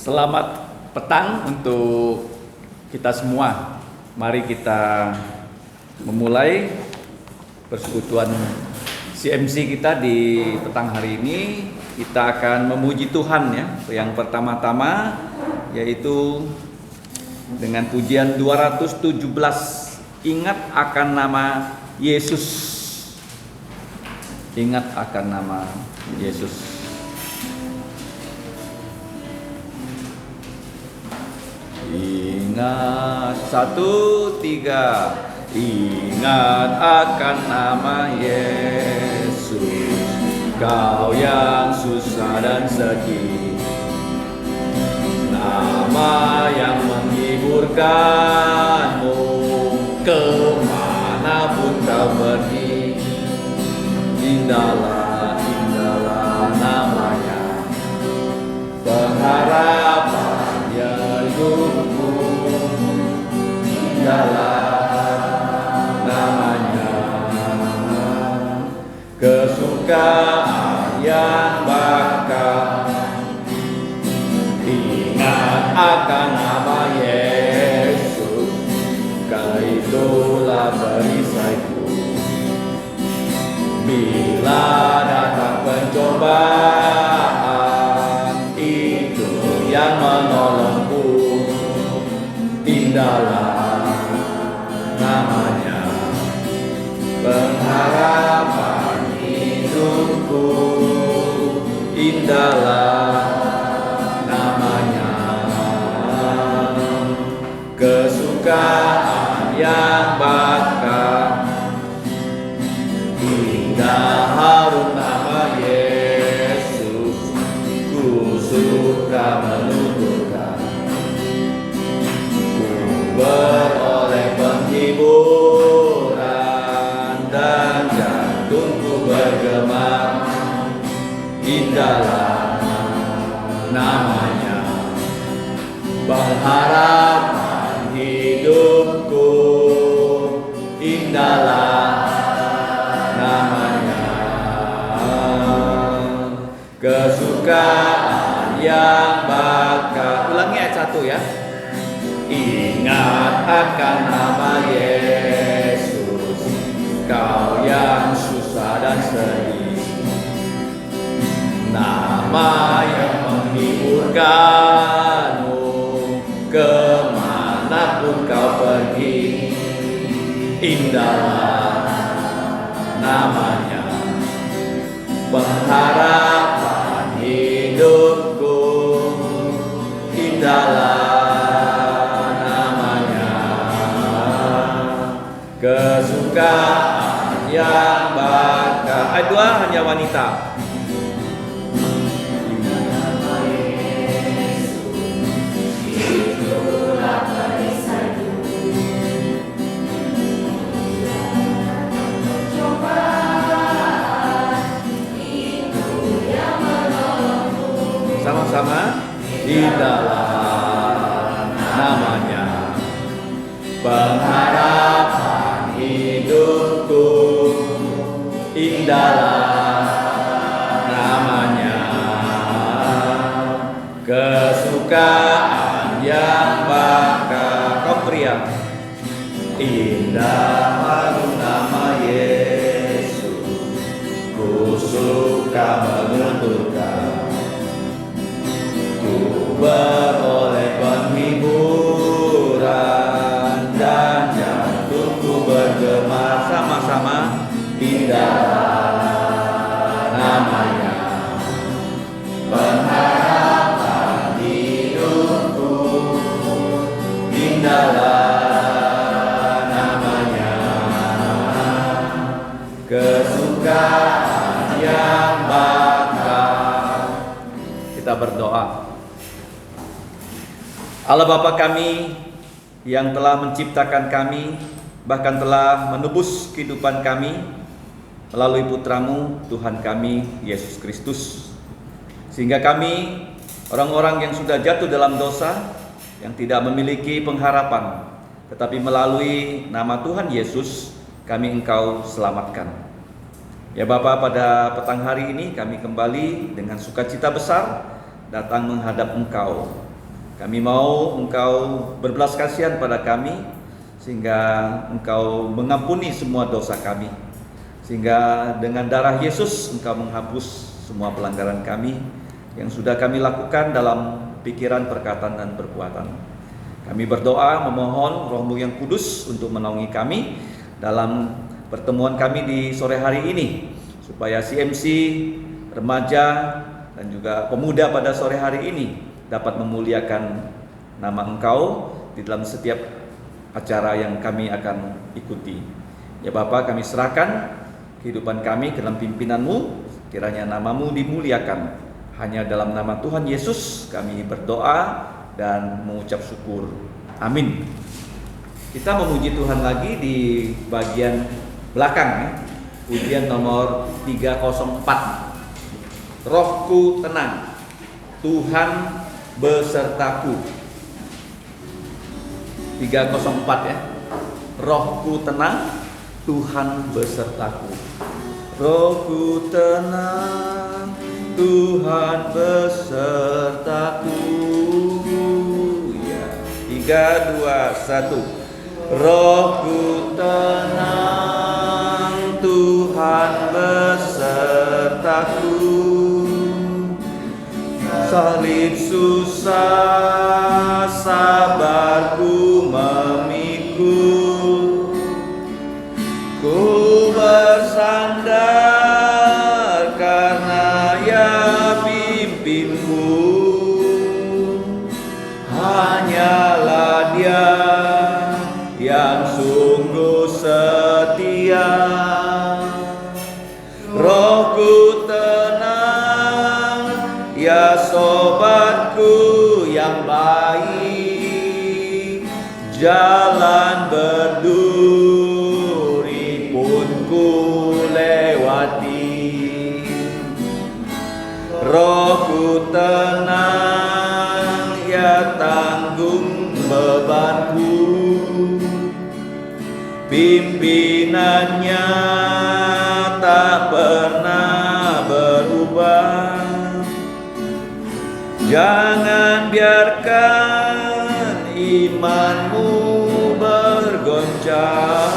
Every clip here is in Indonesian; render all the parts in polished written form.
Selamat petang untuk kita semua. Mari kita memulai persekutuan CMC kita di petang hari ini. Kita akan memuji Tuhan ya. Yang pertama-tama yaitu dengan pujian 217, ingat akan nama Yesus. Ingat akan nama Yesus. Ingat 1, 3. Ingat akan nama Yesus, kau yang susah dan sedih. Nama yang menghiburkanmu kemanapun kau pergi. Indahlah, indahlah namanya, pengharapan hidupku. Indahlah namanya, kesukaan yang bakal. Ingat akan nama Yesus, itulah perisaiku. Bila datang pencobaan, itu yang menolongku. Indahlah namanya, pengharapan hidupku. Indahlah namanya, kesukaan yang bakal. Indah harum nama Yesus, ku suka menuturkan. Ku beroleh penghiburan dan jantungku bergema. Indahlah namanya, pengharapan hidupku. Indahlah namanya, kesukaan yang bakal. Ulangi ayat 1 ya. Ingat akan nama Yesus, kau yang susah dan sedih. Nama yang menghiburkanmu kemanapun kau pergi. Indahlah namanya, pengharapan hidupku. Indahlah namanya, kesukaan yang bakal. Ayat 2 hanya wanita. Sama-sama. Indahlah namanya, pengharapan hidupku. Indahlah namanya, kesukaan yang bakal. Kaum pria, indah harum nama Yesus, ku suka menuturkan. Beroleh penghiburan dan jantungku bergema. Sama-sama. Indahlah namanya, pengharapan hidupku. Indahlah namanya, kesukaan yang bakal. Kita berdoa. Allah Bapa kami yang telah menciptakan kami, bahkan telah menebus kehidupan kami melalui Putramu Tuhan kami Yesus Kristus, sehingga kami orang-orang yang sudah jatuh dalam dosa, yang tidak memiliki pengharapan, tetapi melalui nama Tuhan Yesus kami Engkau selamatkan. Ya Bapa, pada petang hari ini kami kembali dengan sukacita besar datang menghadap Engkau Kami mau Engkau berbelas kasihan pada kami, sehingga Engkau mengampuni semua dosa kami, sehingga dengan darah Yesus Engkau menghapus semua pelanggaran kami yang sudah kami lakukan dalam pikiran, perkataan, dan perbuatan. Kami berdoa memohon Roh-Mu yang kudus untuk menaungi kami dalam pertemuan kami di sore hari ini, supaya CMC, remaja, dan juga pemuda pada sore hari ini dapat memuliakan nama Engkau di dalam setiap acara yang kami akan ikuti. Ya Bapa, kami serahkan kehidupan kami ke dalam pimpinan-Mu, kiranya nama-Mu dimuliakan. Hanya dalam nama Tuhan Yesus kami berdoa dan mengucap syukur. Amin. Kita memuji Tuhan lagi di bagian belakang ya. Pujian nomor 304. Rohku tenang, Tuhan besertaku. 304 ya. Rohku tenang, Tuhan besertaku. Rohku tenang, Tuhan besertaku. Ya, 3, 2, 1. Rohku tenang, Tuhan besertaku. Salib susah, sabarku memikul. Ku bersandar karena Ya pimpinku. Hanyalah Dia yang sungguh setia. Rohku tenang, Ya sobatku yang baik. Jalan berduri pun ku lewati. Rohku tenang, Ya tanggung bebanku. Pimpinannya tak pernah berubah. Jangan biarkan imanmu bergoncang.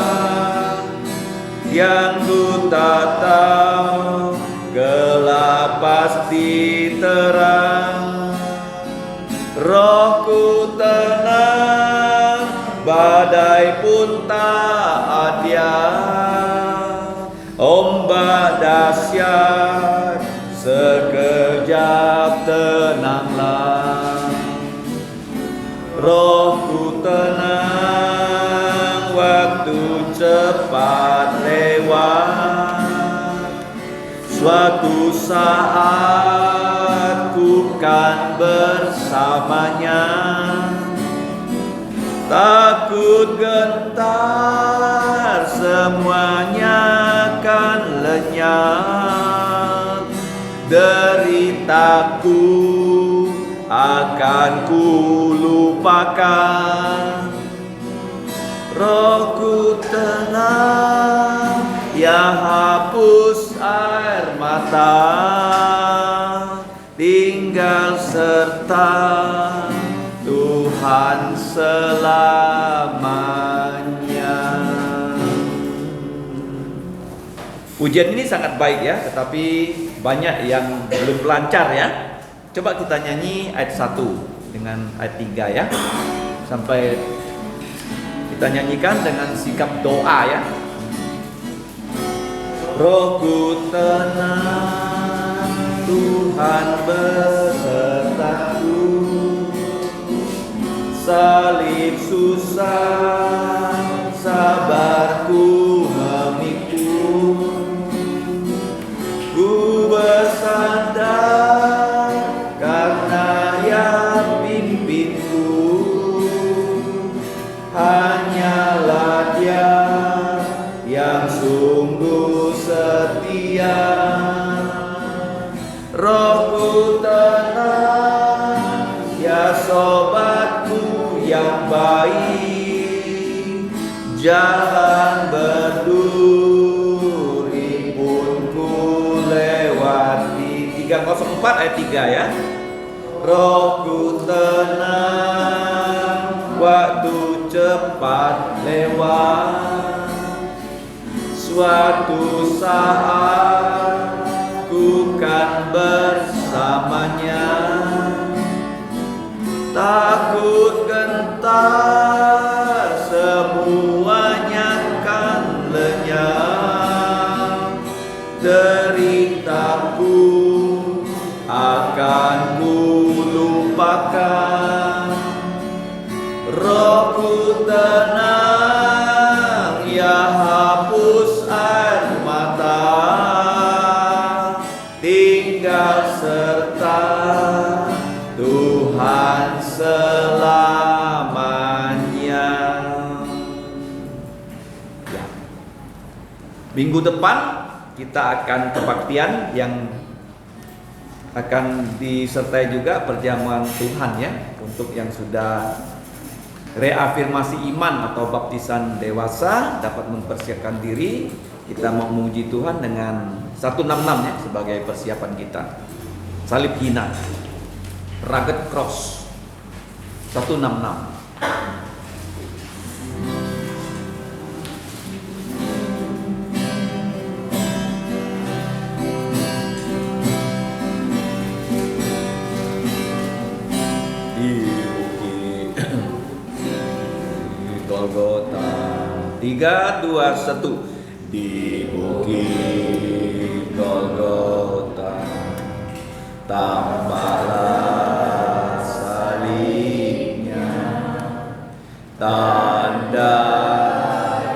Yang ku tak tahu, gelap pasti terang. Rohku tenang, badai pun tak ada. Ombak dahsyat, sekejap tenanglah. Rohku tenang, waktu cepat lewat. Suatu saat ku kan bersamanya. Takut gentar, semuanya kan lenyap. Deritaku akan ku lupakan. Rohku tenang, Ya hapus air mata. Tinggal serta Tuhan selamanya. Pujian ini sangat baik ya, tetapi banyak yang belum lancar ya. Coba kita nyanyi ayat 1 dengan ayat 3 ya. Sampai kita nyanyikan dengan sikap doa ya. Rohku tenang, Tuhan besertaku. Salib susah, sabarku memikul. Ku bersandar karena Yang pimpinku. Hanyalah Dia yang sungguh setia. Rohku tenang, Ya sobatku yang baik. Jalan berduri pun ku lewati. 304 ayat 3 ya. rohku tenang, waktu cepat lewat. Suatu saat ku kan bersamanya, takut gentar semuanya kan lenyap. Deritaku akan ku lupakan, rohku tenang, ya hapus air mata, tinggal serta Tuhan selamanya. Ya. Minggu depan kita akan kebaktian yang akan disertai juga perjamuan Tuhan ya, untuk yang sudah reafirmasi iman atau baptisan dewasa dapat mempersiapkan diri. Kita mau memuji Tuhan dengan 166 ya sebagai persiapan kita. Salib hina, rugged cross, 166. Golgota, 3, 2, 1. Di bukit Golgota tampaklah salibnya, tanda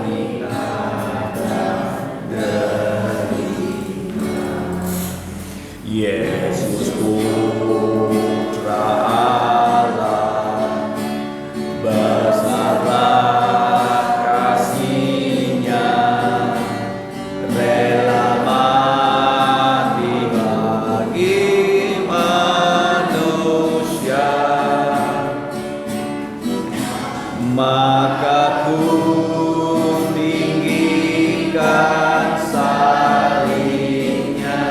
hina derita. Yesus Putra Allah, besarlah kasih-Nya, rela mati bagi manusia. Maka ku tinggikan salibnya,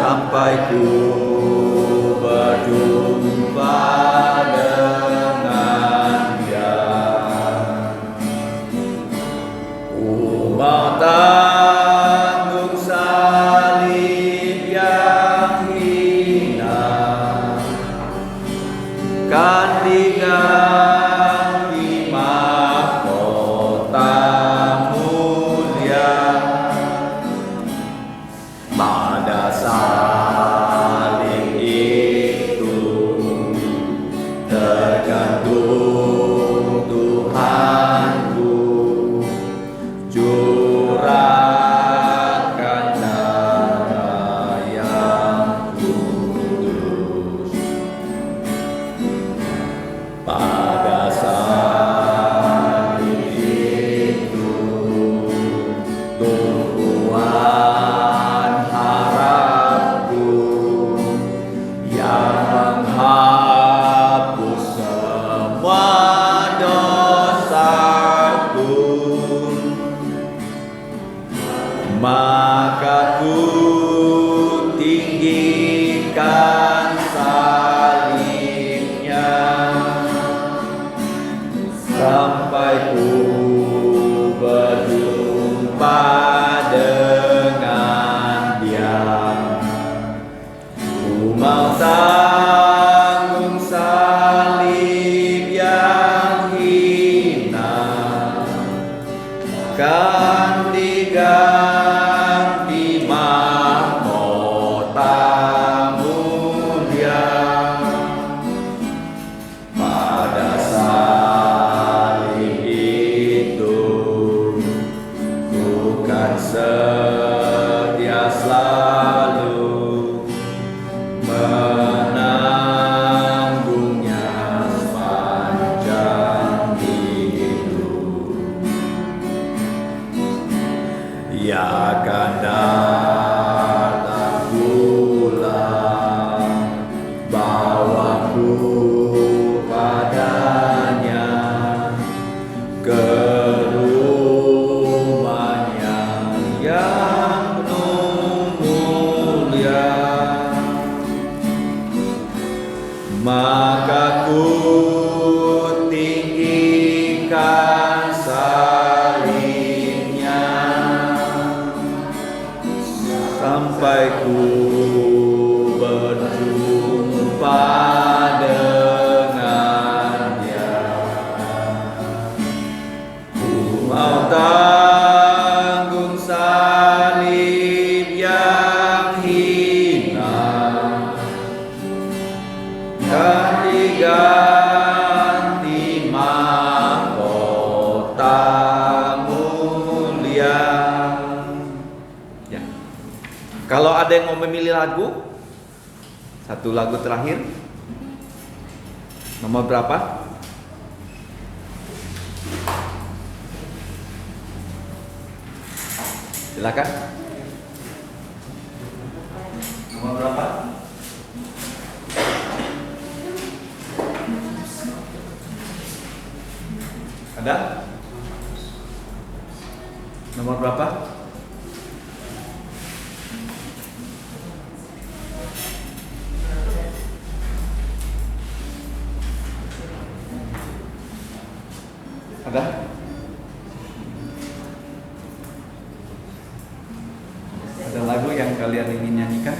sampai ku berjumpa dengan Dia. Ku mau tanggung salib yang hina, kan diganti mahkota mulia. Pada salib itu tergantung Tuhanku, curahkan darah yang kudus. Pada salib itu tumpuan harapku yang menghapus semua dosaku. Maka ku tinggikan salibnya, sampai ku berjumpa dengan Dia. Ku mau tanggung salib yang hina, kan diganti mahkota mulia. maka ku tinggikan salibnya sampai ku berjumpa dengannya. Ku mau tanggung salib yang hina, ganti mahkota mulia. Ya. Kalau ada yang mau memilih lagu, satu lagu terakhir, nomor berapa? Silakan. Nomor berapa? Ada? Nomor berapa? Ada? Ada lagu yang kalian ingin nyanyikan?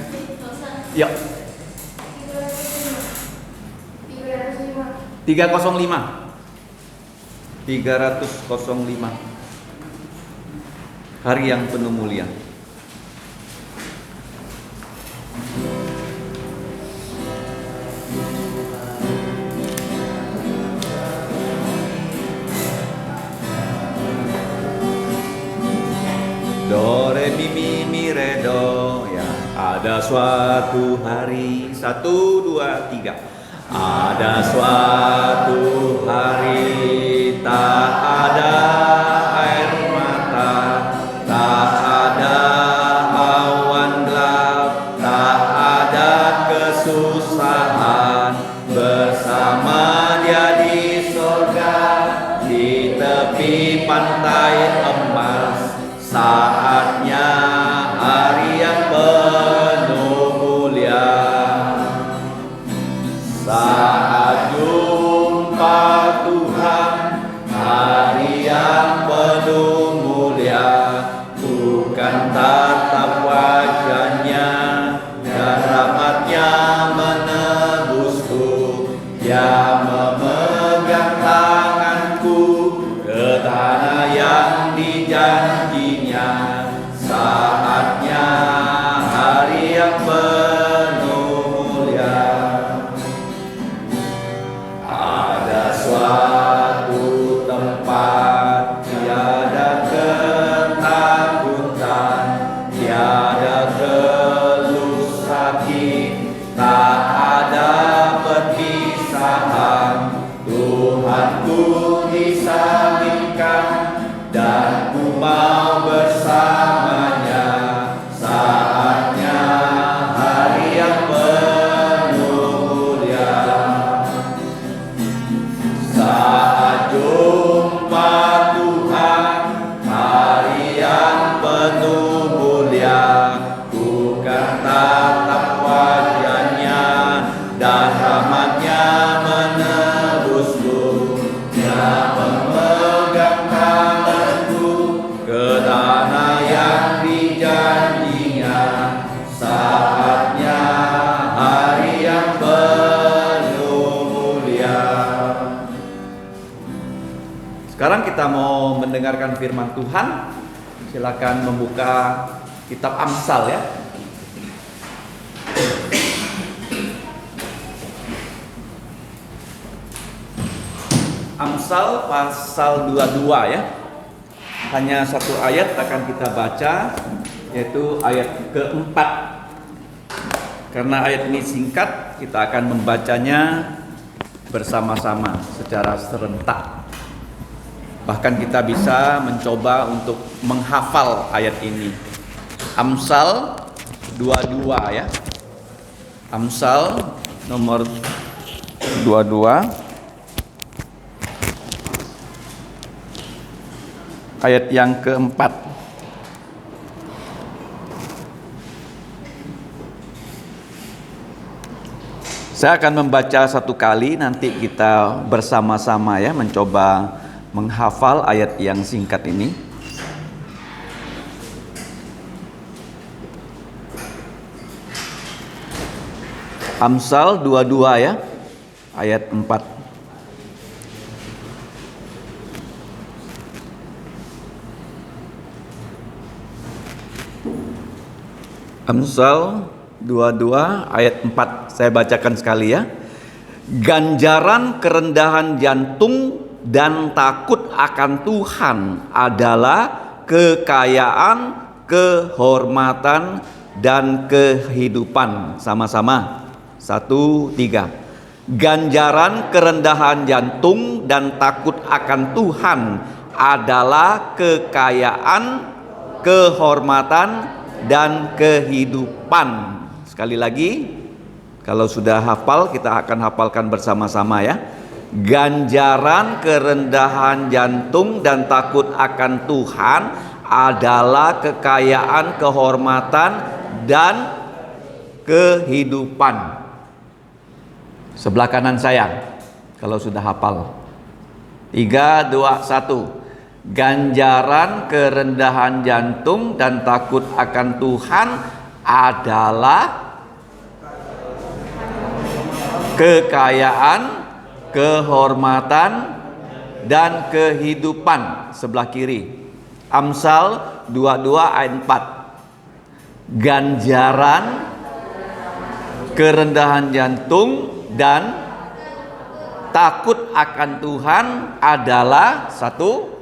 Yuk. 305. 305. Hari yang penuh mulia. Do re mi mi mi re do. Ya, ada suatu hari, 1 2 3. Ada suatu hari, tak ada air mata, tak ada awan gelap, tak ada kesusahan. Bersama Dia di surga, di tepi pantai emas. Saatnya hari yang penuh mulia. Saat jumpa Tuhan, hari yang penuh mulia, bukan tatap wajahnya dan rahmatnya menebusku. Dia memegang tanganku ke tanah yang dijanjinya. Saatnya hari yang penuh mulia. Ada suatu tempat tiada ketakutan, tiada keluh sakit, tak ada perpisahan. Tuhanku disalibkan dan ku mau bersamanya. Saatnya hari yang penuh mulia. Saat jumpa Tuhan, hari yang penuh mulia, bukan tatap wajahnya dan rahmatnya menebusku. Dia memegang tanganku ke tanah yang dijanjinya. Saatnya hari yang penuh mulia. Sekarang kita mau mendengarkan firman Tuhan. Silakan membuka kitab Amsal ya. Amsal pasal 22 ya. Hanya satu ayat akan kita baca, yaitu ayat keempat. Karena ayat ini singkat, kita akan membacanya bersama-sama secara serentak. Bahkan kita bisa mencoba untuk menghafal ayat ini. Amsal 22 ya. Amsal nomor 22 ayat yang keempat. Saya akan membaca satu kali, nanti kita bersama-sama ya mencoba menghafal ayat yang singkat ini. Amsal 22 ya, ayat 4. Amsal 22 ayat 4, saya bacakan sekali ya. Ganjaran kerendahan jantung dan takut akan Tuhan adalah kekayaan, kehormatan, dan kehidupan. Sama-sama. 1, 3. Ganjaran kerendahan jantung dan takut akan Tuhan adalah kekayaan, kehormatan, dan kehidupan. Sekali lagi, kalau sudah hafal, kita akan hafalkan bersama-sama ya. Ganjaran kerendahan jantung dan takut akan Tuhan adalah kekayaan, kehormatan, dan kehidupan. Sebelah kanan saya, kalau sudah hafal. 3, 2, 1. Ganjaran kerendahan jantung dan takut akan Tuhan adalah kekayaan, kehormatan, dan kehidupan. Sebelah kiri, Amsal 22 ayat 4. Ganjaran kerendahan jantung dan takut akan Tuhan adalah 1.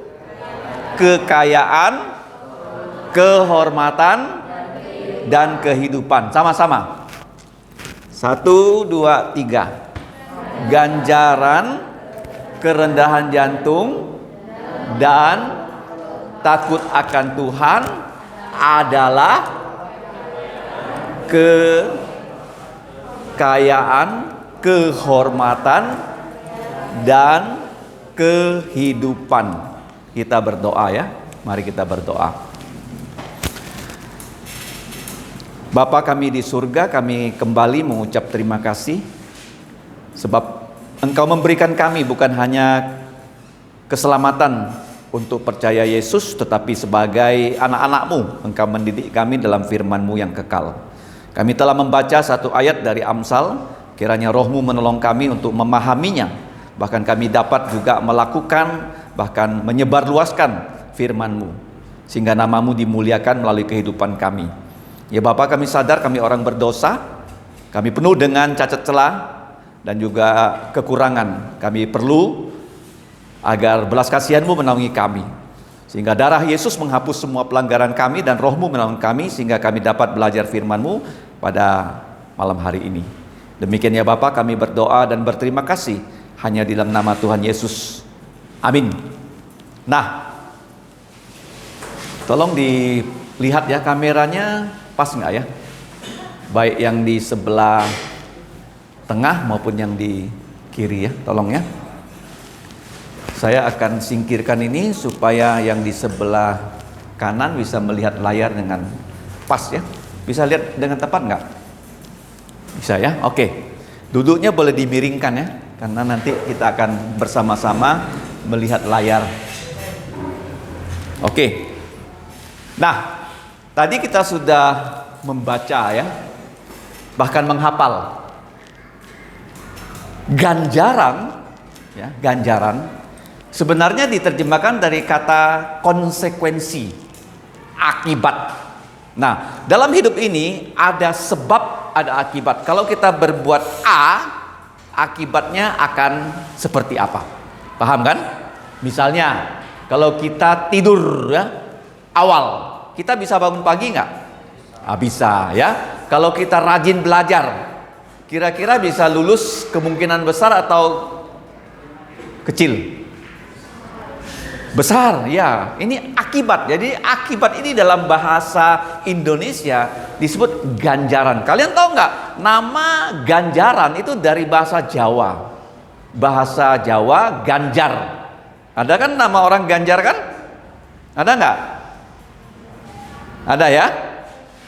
Kekayaan, kehormatan, dan kehidupan. Sama-sama. 1, 2, 3. Ganjaran kerendahan jantung dan takut akan Tuhan adalah kekayaan, kehormatan, dan kehidupan. Kita berdoa ya. Mari kita berdoa. Bapa kami di surga, kami kembali mengucap terima kasih sebab Engkau memberikan kami bukan hanya keselamatan untuk percaya Yesus, tetapi sebagai anak-anak-Mu Engkau mendidik kami dalam firman-Mu yang kekal. Kami telah membaca satu ayat dari Amsal, kiranya Roh-Mu menolong kami untuk memahaminya, bahkan kami dapat juga melakukan, bahkan menyebarluaskan firman-Mu, sehingga nama-Mu dimuliakan melalui kehidupan kami. Ya Bapa, kami sadar kami orang berdosa, kami penuh dengan cacat celah dan juga kekurangan. Kami perlu agar belas kasihan-Mu menaungi kami, sehingga darah Yesus menghapus semua pelanggaran kami dan Roh-Mu menolong kami, sehingga kami dapat belajar firman-Mu pada malam hari ini. Demikian ya Bapa, kami berdoa dan berterima kasih hanya di dalam nama Tuhan Yesus. Amin. Nah, tolong dilihat ya, kameranya pas nggak ya? Baik yang di sebelah tengah maupun yang di kiri ya, tolong ya. Saya akan singkirkan ini supaya yang di sebelah kanan bisa melihat layar dengan pas ya. Bisa lihat dengan tepat nggak? Bisa ya? Oke. Duduknya boleh dimiringkan ya, karena nanti kita akan bersama-sama melihat layar. Oke. Nah, tadi kita sudah membaca ya, bahkan menghafal ganjaran ya, ganjaran sebenarnya diterjemahkan dari kata konsekuensi, akibat. Nah, dalam hidup ini ada sebab, ada akibat. Kalau kita berbuat A, akibatnya akan seperti apa? Paham kan? Misalnya, kalau kita tidur ya, awal, kita bisa bangun pagi nggak? Bisa ya. Kalau kita rajin belajar, kira-kira bisa lulus kemungkinan besar atau kecil? Besar ya. Ini akibat. Jadi akibat ini dalam bahasa Indonesia disebut ganjaran. Kalian tahu nggak, nama ganjaran itu dari bahasa Jawa. Bahasa Jawa Ganjar. Ada kan nama orang Ganjar kan? Ada nggak? Ada ya.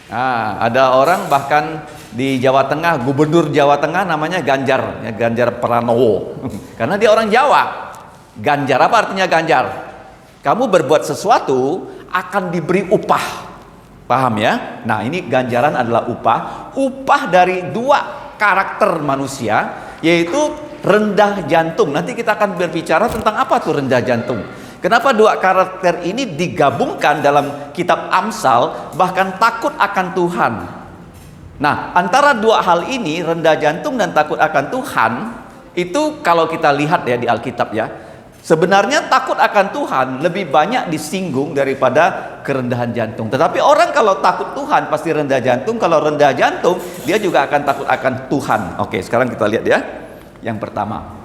Nah, ada orang bahkan di Jawa Tengah, gubernur Jawa Tengah namanya Ganjar, ya, Ganjar Pranowo. Karena dia orang Jawa. Ganjar apa artinya Ganjar? Kamu berbuat sesuatu akan diberi upah. Paham ya? Nah, ini ganjaran adalah upah. Upah dari dua karakter manusia, yaitu rendah jantung. Nanti kita akan berbicara tentang apa tuh rendah jantung. Kenapa dua karakter ini digabungkan dalam kitab Amsal, bahkan takut akan Tuhan. Nah, antara dua hal ini, rendah jantung dan takut akan Tuhan, itu kalau kita lihat ya di Alkitab ya, sebenarnya takut akan Tuhan lebih banyak disinggung daripada kerendahan jantung. Tetapi orang kalau takut Tuhan pasti rendah jantung. Kalau rendah jantung, dia juga akan takut akan Tuhan. Oke, sekarang kita lihat ya. Yang pertama.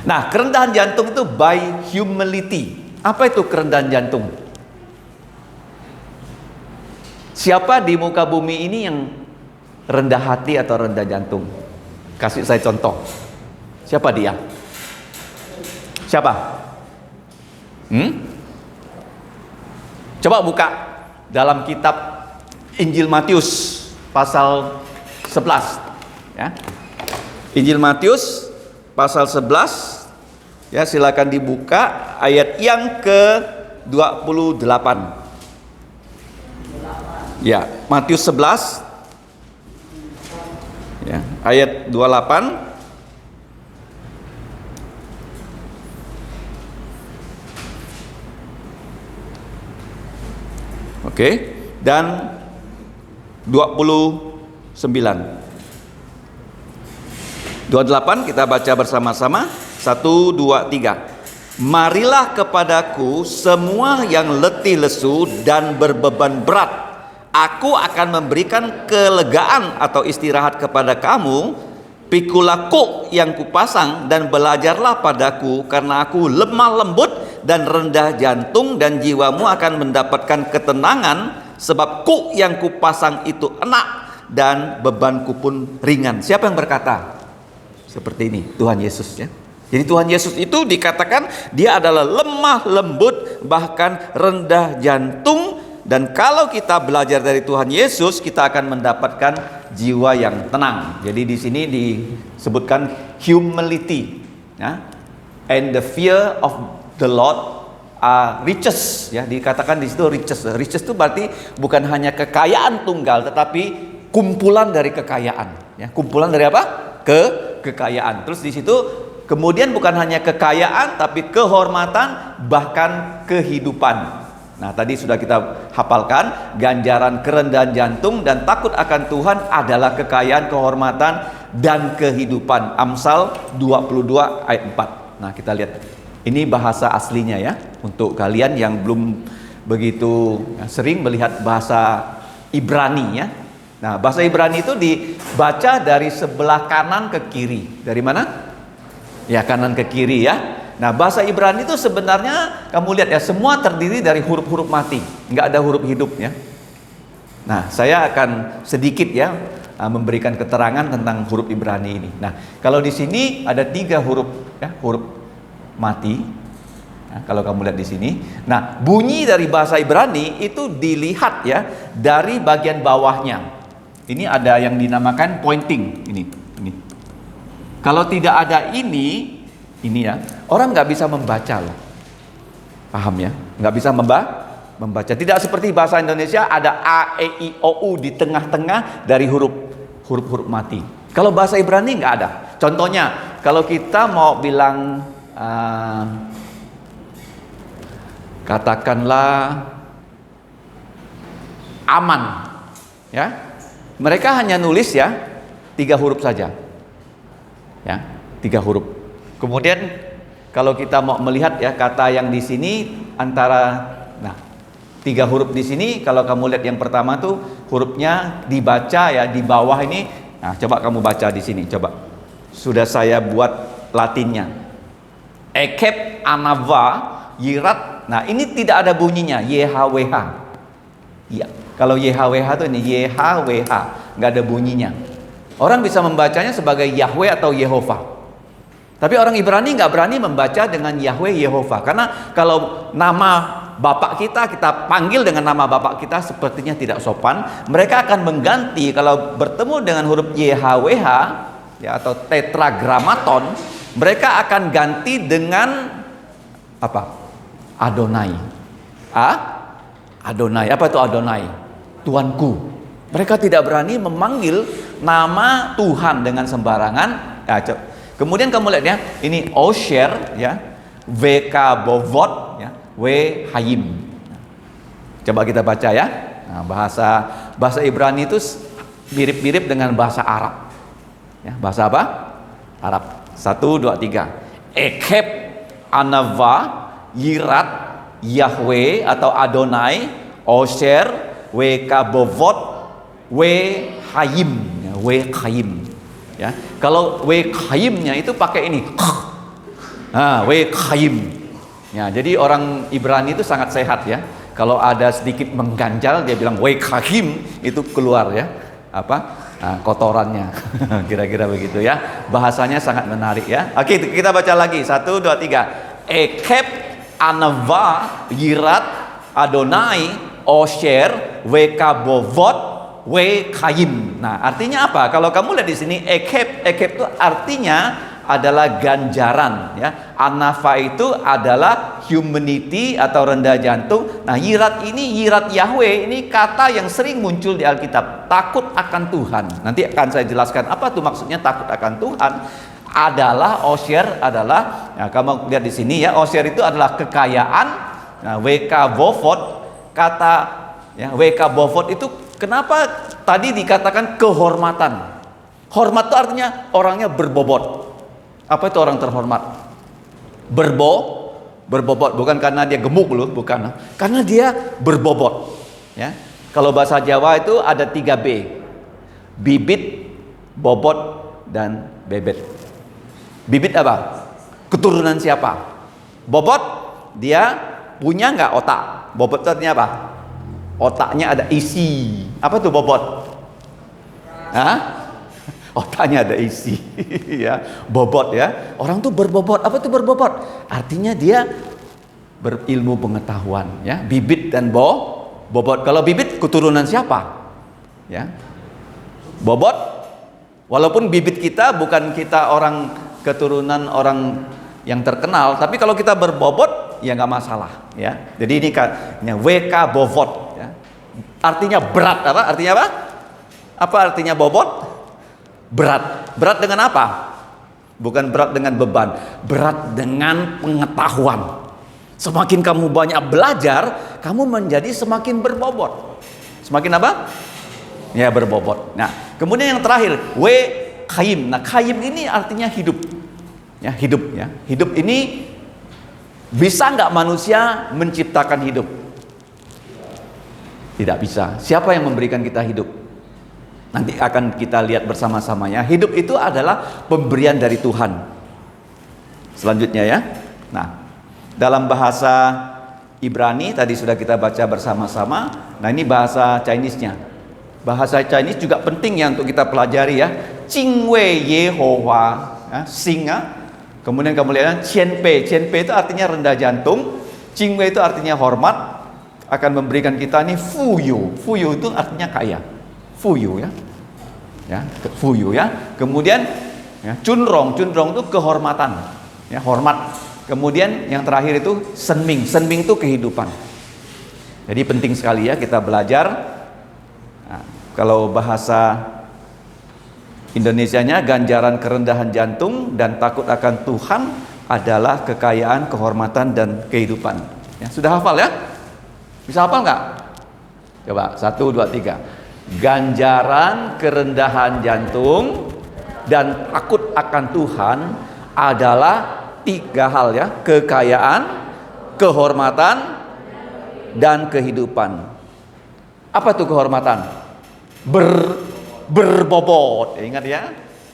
Nah, kerendahan jantung itu by humility. Apa itu kerendahan jantung? Siapa di muka bumi ini yang rendah hati atau rendah jantung? Kasih saya contoh. Siapa dia? Siapa? Coba buka dalam kitab Injil Matius pasal 11 ya. Injil Matius pasal 11 ya, silakan dibuka ayat yang ke-28. Ya, Matius 11 ya, ayat 28. Oke, dan 29. 28 kita baca bersama-sama. 1, 2, 3. Marilah kepadaku semua yang letih lesu dan berbeban berat, aku akan memberikan kelegaan atau istirahat kepada kamu. Pikulah kuk yang kupasang dan belajarlah padaku, karena aku lemah lembut dan rendah jantung, dan jiwamu akan mendapatkan ketenangan, sebab kuk yang kupasang itu enak dan bebanku pun ringan. Siapa yang berkata seperti ini? Tuhan Yesus ya. Jadi Tuhan Yesus itu dikatakan dia adalah lemah lembut, bahkan rendah jantung. Dan kalau kita belajar dari Tuhan Yesus, kita akan mendapatkan jiwa yang tenang. Jadi di sini disebutkan humility ya. And the fear of the Lord are riches ya. Dikatakan di situ riches. Riches itu berarti bukan hanya kekayaan tunggal, tetapi kumpulan dari kekayaan ya. Kumpulan dari apa? Kekayaan. Terus di situ kemudian bukan hanya kekayaan, tapi kehormatan, bahkan kehidupan. Nah, tadi sudah kita hafalkan, ganjaran kerendahan jantung dan takut akan Tuhan adalah kekayaan, kehormatan, dan kehidupan. Amsal 22 ayat 4. Nah, kita lihat. Ini bahasa aslinya ya. Untuk kalian yang belum begitu sering melihat bahasa Ibrani ya. Nah, bahasa Ibrani itu dibaca dari sebelah kanan ke kiri. Dari mana? Ya, kanan ke kiri ya. Nah, bahasa Ibrani itu sebenarnya kamu lihat ya, semua terdiri dari huruf-huruf mati, nggak ada huruf hidup ya. Nah, saya akan sedikit ya memberikan keterangan tentang huruf Ibrani ini. Nah, kalau di sini ada 3 huruf ya, huruf mati. Nah, kalau kamu lihat di sini, nah bunyi dari bahasa Ibrani itu dilihat ya dari bagian bawahnya. Ini ada yang dinamakan pointing ini. Kalau tidak ada ini ya, orang nggak bisa membaca loh. Paham ya? Nggak bisa membaca. Tidak seperti bahasa Indonesia ada A, E, I, O, U di tengah-tengah dari huruf mati. Kalau bahasa Ibrani nggak ada. Contohnya, kalau kita mau bilang katakanlah aman, ya, mereka hanya nulis ya 3 huruf saja, ya 3 huruf. Kemudian kalau kita mau melihat ya kata yang di sini antara 3 huruf di sini, kalau kamu lihat yang pertama tuh hurufnya dibaca ya di bawah ini. Nah, coba kamu baca di sini, coba. Sudah saya buat Latinnya. Ekep anava yirat. Nah, ini tidak ada bunyinya, YHWH. Ya, kalau YHWH tuh ini YHWH, nggak ada bunyinya. Orang bisa membacanya sebagai Yahweh atau Yehova. Tapi orang Ibrani nggak berani membaca dengan Yahweh Yehova, karena kalau nama bapak kita panggil dengan nama bapak kita sepertinya tidak sopan, mereka akan mengganti kalau bertemu dengan huruf YHWH ya, atau tetragrammaton, mereka akan ganti dengan apa? Adonai. Adonai. Apa itu Adonai? Tuanku. Mereka tidak berani memanggil nama Tuhan dengan sembarangan. Ya, kemudian kamu lihat ya, ini Osher ya, WK Bovot ya, W Hayim. Coba kita baca ya. Nah, bahasa Ibrani itu mirip-mirip dengan bahasa Arab. Ya, bahasa apa? Arab. 1, 2, 3. Ekeb, Anava, Yirat, Yahweh atau Adonai, Osher, WK Bovot, W Hayim, ya, W Hayim. Ya, kalau W Hayimnya itu pakai ini. W Hayim. Ya, jadi orang Ibrani itu sangat sehat ya. Kalau ada sedikit mengganjal dia bilang W Hayim, itu keluar ya. Kotorannya. Kira-kira begitu ya. Bahasanya sangat menarik ya. Oke, kita baca lagi. 1, 2, 3. Ekeb, Anava, Yirat, Adonai, Osher, WK Bovot, W Hayim. Nah, artinya apa? Kalau kamu lihat di sini ekeb itu artinya adalah ganjaran ya. Anava itu adalah humanity atau rendah jantung. Nah, Yirat ini, Yirat Yahweh, ini kata yang sering muncul di Alkitab. Takut akan Tuhan. Nanti akan saya jelaskan apa tuh maksudnya takut akan Tuhan. Adalah Osher adalah, ya, kamu lihat di sini ya, Osher itu adalah kekayaan. Nah, WK Bovot, kata ya, WK Bovot itu kenapa tadi dikatakan kehormatan? Hormat itu artinya orangnya berbobot. Apa itu orang terhormat? Berbobot, bukan karena dia gemuk loh, bukan. Karena dia berbobot. Ya. Kalau bahasa Jawa itu ada 3 B. Bibit, bobot, dan bebet. Bibit apa? Keturunan siapa? Bobot, dia punya nggak otak? Bobot itu artinya apa? Otaknya ada isi. Apa tuh bobot? Otaknya ada isi. Ya, bobot ya. Orang tuh berbobot. Apa tuh berbobot? Artinya dia berilmu pengetahuan ya. Bibit dan bobot. Kalau bibit keturunan siapa? Ya. Bobot, walaupun bibit kita bukan kita orang keturunan orang yang terkenal, tapi kalau kita berbobot ya nggak masalah ya. Jadi ini kan WK Bovot. Artinya berat. Apa artinya? Apa artinya bobot? Berat. Berat dengan apa? Bukan berat dengan beban, berat dengan pengetahuan. Semakin kamu banyak belajar, kamu menjadi semakin berbobot. Semakin apa? Ya, berbobot. Nah, kemudian yang terakhir, W Hayim. Nah, Hayim ini artinya hidup. Ya, hidup ya. Hidup ini bisa nggak manusia menciptakan hidup? Tidak bisa. Siapa yang memberikan kita hidup? Nanti akan kita lihat bersama-sama ya. Hidup itu adalah pemberian dari Tuhan. Selanjutnya ya. Nah, dalam bahasa Ibrani tadi sudah kita baca bersama-sama. Nah, ini bahasa Chinese-nya. Bahasa Chinese juga penting ya untuk kita pelajari ya. Jingwei Yehovah, ya, singa. Kemudian kamu lihat Qianpei. Qianpei itu artinya rendah jantung. Jingwei itu artinya hormat. Akan memberikan kita nih fuyu. Fuyu itu artinya kaya. Fuyu ya. Ya, fuyu ya. Kemudian ya, cunrong itu kehormatan. Ya, hormat. Kemudian yang terakhir itu senming. Senming itu kehidupan. Jadi penting sekali ya kita belajar. Nah, kalau bahasa Indonesianya ganjaran kerendahan jantung dan takut akan Tuhan adalah kekayaan, kehormatan dan kehidupan. Ya, sudah hafal ya? Bisa hafal nggak? Coba 1, 2, 3. Ganjaran kerendahan jantung dan takut akan Tuhan adalah 3 hal ya. Kekayaan, kehormatan, dan kehidupan. Apa tuh kehormatan? Berbobot. Ingat ya.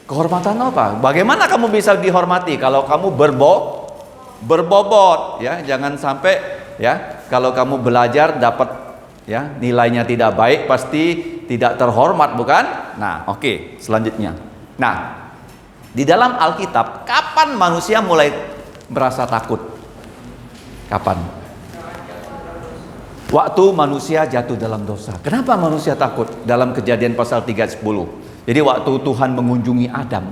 Kehormatan apa? Bagaimana kamu bisa dihormati kalau kamu berbobot ya? Jangan sampai ya, kalau kamu belajar dapat ya nilainya tidak baik, pasti tidak terhormat, bukan? Nah, oke, selanjutnya. Nah, di dalam Alkitab, kapan manusia mulai merasa takut? Kapan? Waktu manusia jatuh dalam dosa. Kenapa manusia takut? Dalam Kejadian pasal 3 ayat 10. Jadi waktu Tuhan mengunjungi Adam,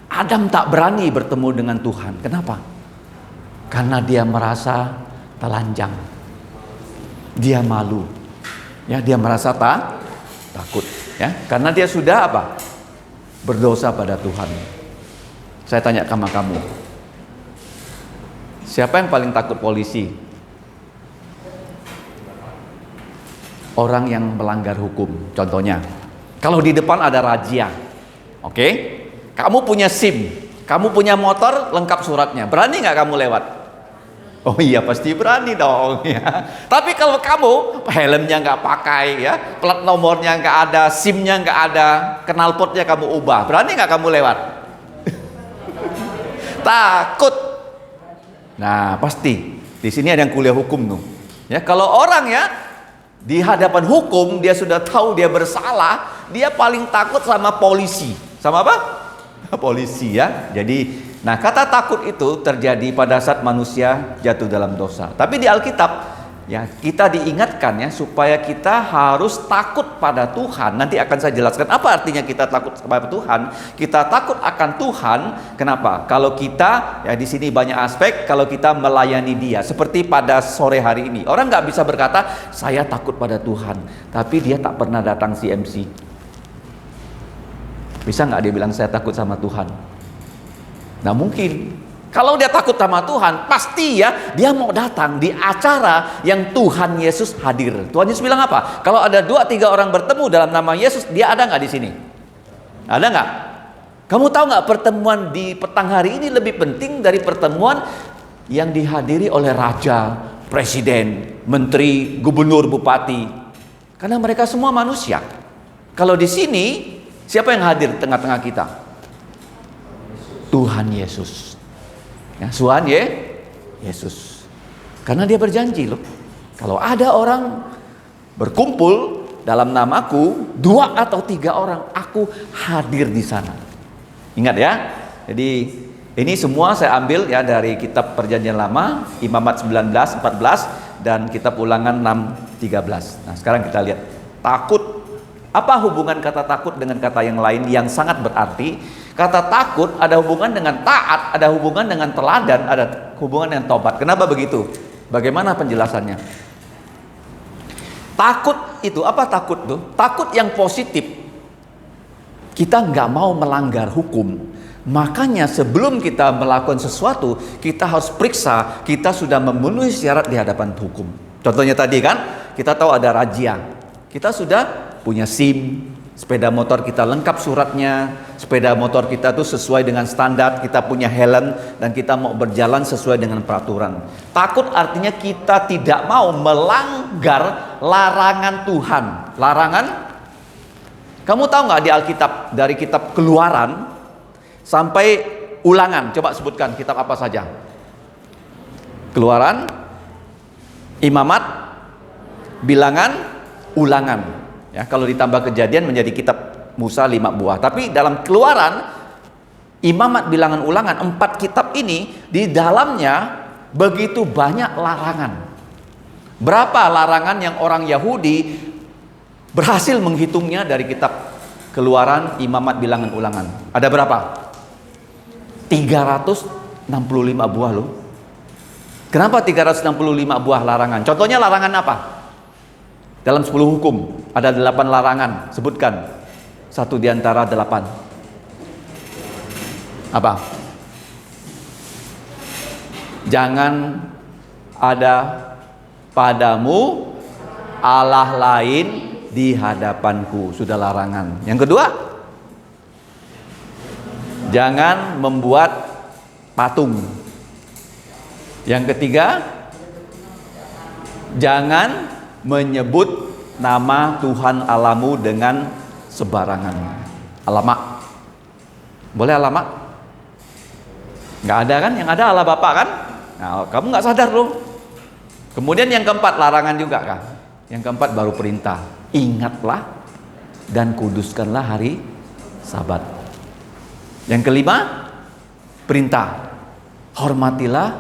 Adam tak berani bertemu dengan Tuhan. Kenapa? Karena dia merasa telanjang. Dia malu. Ya, dia merasa takut, ya. Karena dia sudah apa? Berdosa pada Tuhan. Saya tanya sama kamu. Siapa yang paling takut polisi? Orang yang melanggar hukum. Contohnya, kalau di depan ada razia, oke? Kamu punya SIM, kamu punya motor lengkap suratnya, berani nggak kamu lewat? Oh iya, pasti berani dong, ya. Tapi kalau kamu helmnya nggak pakai, ya, plat nomornya nggak ada, SIM-nya nggak ada, knalpotnya kamu ubah, berani nggak kamu lewat? Takut. Nah, pasti di sini ada yang kuliah hukum tuh. Ya, kalau orang ya di hadapan hukum dia sudah tahu dia bersalah, dia paling takut sama polisi. Sama apa? Polisi, ya. Jadi, nah, kata takut itu terjadi pada saat manusia jatuh dalam dosa. Tapi di Alkitab, ya, kita diingatkan ya supaya kita harus takut pada Tuhan. Nanti akan saya jelaskan apa artinya kita takut kepada Tuhan. Kita takut akan Tuhan. Kenapa? Kalau kita, ya, di sini banyak aspek. Kalau kita melayani Dia, seperti pada sore hari ini, orang nggak bisa berkata saya takut pada Tuhan, tapi dia tak pernah datang CMC. Bisa nggak dia bilang saya takut sama Tuhan? Nah, mungkin. Kalau dia takut sama Tuhan, pasti ya dia mau datang di acara yang Tuhan Yesus hadir. Tuhan Yesus bilang apa? Kalau ada 2-3 orang bertemu dalam nama Yesus, dia ada nggak di sini? Ada nggak? Kamu tahu nggak, pertemuan di petang hari ini lebih penting dari pertemuan yang dihadiri oleh raja, presiden, menteri, gubernur, bupati. Karena mereka semua manusia. Kalau di sini, siapa yang hadir di tengah-tengah kita? Tuhan Yesus. Ya, Tuhan Yesus. Karena dia berjanji loh, kalau ada orang berkumpul dalam namaku, 2 atau 3 orang, aku hadir di sana. Ingat ya. Jadi ini semua saya ambil ya dari kitab Perjanjian Lama, Imamat 19:14 dan kitab Ulangan 6:13. Nah, sekarang kita lihat takut. Apa hubungan kata takut dengan kata yang lain yang sangat berarti? Kata takut ada hubungan dengan taat, ada hubungan dengan teladan, ada hubungan dengan tobat. Kenapa begitu? Bagaimana penjelasannya? Takut itu, apa takut tuh? Takut yang positif. Kita nggak mau melanggar hukum. Makanya sebelum kita melakukan sesuatu, kita harus periksa kita sudah memenuhi syarat di hadapan hukum. Contohnya tadi kan, kita tahu ada razia. Kita sudah punya SIM, sepeda motor kita lengkap suratnya, sepeda motor kita tuh sesuai dengan standar, kita punya helm, dan kita mau berjalan sesuai dengan peraturan. Takut artinya kita tidak mau melanggar larangan Tuhan. Larangan, kamu tahu nggak di Alkitab, dari kitab Keluaran sampai Ulangan, coba sebutkan kitab apa saja? Keluaran, Imamat, Bilangan, Ulangan. Ya, kalau ditambah Kejadian menjadi kitab Musa 5 buah. Tapi dalam Keluaran, Imamat, Bilangan, Ulangan, 4 kitab ini di dalamnya begitu banyak larangan. Berapa larangan yang orang Yahudi berhasil menghitungnya dari kitab Keluaran, Imamat, Bilangan, Ulangan? Ada berapa? 365 buah loh. Kenapa 365 buah larangan? Contohnya larangan apa? Dalam 10 hukum ada 8 larangan. Sebutkan satu di antara 8. Apa? Jangan ada padamu Allah lain di hadapanku. Sudah larangan. Yang kedua, jangan membuat patung. Yang ketiga, jangan menyebut nama Tuhan Allahmu dengan sembarangan. Alamak. Boleh alamak? Nggak ada kan? Yang ada Allah Bapa kan? Nah, kamu nggak sadar loh. Kemudian yang keempat, larangan juga kan? Yang keempat baru perintah. Ingatlah dan kuduskanlah hari Sabat. Yang kelima, perintah. Hormatilah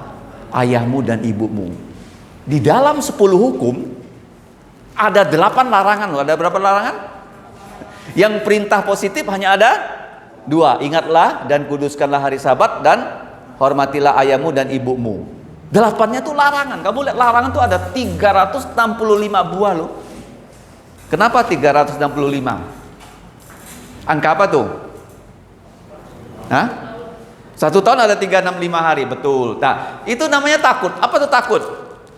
ayahmu dan ibumu. Di dalam 10 hukum, Ada 8 larangan loh. Ada berapa larangan? Yang perintah positif hanya ada 2. Ingatlah dan kuduskanlah hari Sabat, dan hormatilah ayahmu dan ibumu. 8-nya tuh larangan. Kamu lihat larangan tuh ada 365 buah loh. Kenapa 365? Angka apa tuh? Hah? 1 tahun ada 365 hari, betul. Nah, itu namanya takut. Apa tuh takut?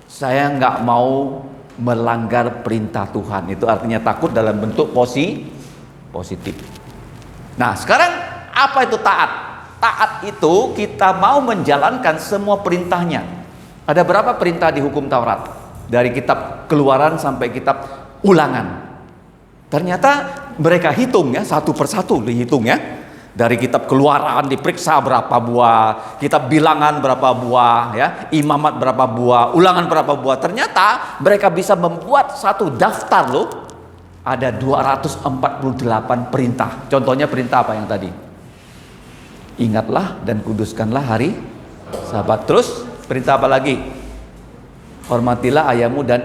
Saya nggak mau melanggar perintah Tuhan. Itu artinya takut dalam bentuk positif. Nah, sekarang apa itu taat? Taat itu kita mau menjalankan semua perintahnya. Ada berapa perintah di hukum Taurat? Dari kitab Keluaran sampai kitab Ulangan. Ternyata mereka hitung ya, satu persatu dihitung ya. Dari kitab Keluaran diperiksa berapa buah, kitab Bilangan berapa buah ya, Imamat berapa buah, Ulangan berapa buah. Ternyata mereka bisa membuat satu daftar loh. Ada 248 perintah. Contohnya perintah apa yang tadi? Ingatlah dan kuduskanlah hari Sabat. Terus perintah apa lagi? Hormatilah ayahmu dan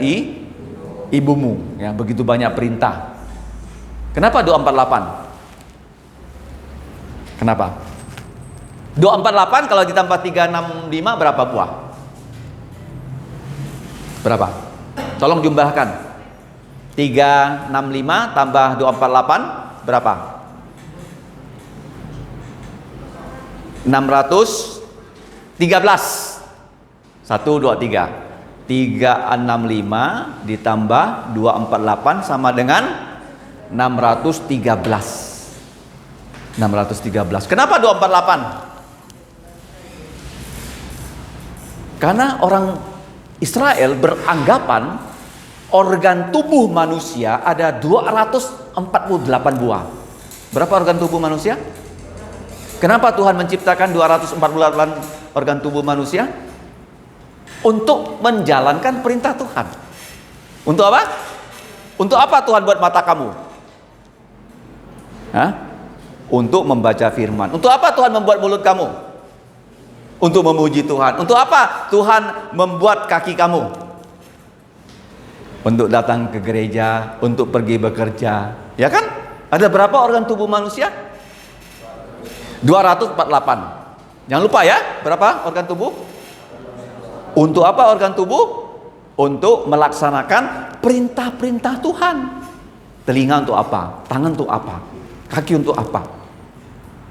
ibumu. Ya, begitu banyak perintah. Kenapa 248? Kenapa? 248 kalau ditambah 365 berapa buah? Berapa? Tolong jumlahkan. 365 tambah 248 berapa? 613. 1, 2, 3. 365 ditambah 248 sama dengan 613. 613. Kenapa 248? Karena orang Israel beranggapan organ tubuh manusia ada 248 buah. Berapa organ tubuh manusia? Kenapa Tuhan menciptakan 248 organ tubuh manusia? Untuk menjalankan perintah Tuhan. Untuk apa? Untuk apa Tuhan buat mata kamu? Hah? Untuk membaca firman. Untuk apa Tuhan membuat mulut kamu? Untuk memuji Tuhan. Untuk apa Tuhan membuat kaki kamu? Untuk datang ke gereja, untuk pergi bekerja. Ya kan? Ada berapa organ tubuh manusia? 248. Jangan lupa ya, berapa organ tubuh? Untuk apa organ tubuh? Untuk melaksanakan perintah-perintah Tuhan. Telinga untuk apa? Tangan untuk apa? Kaki untuk apa?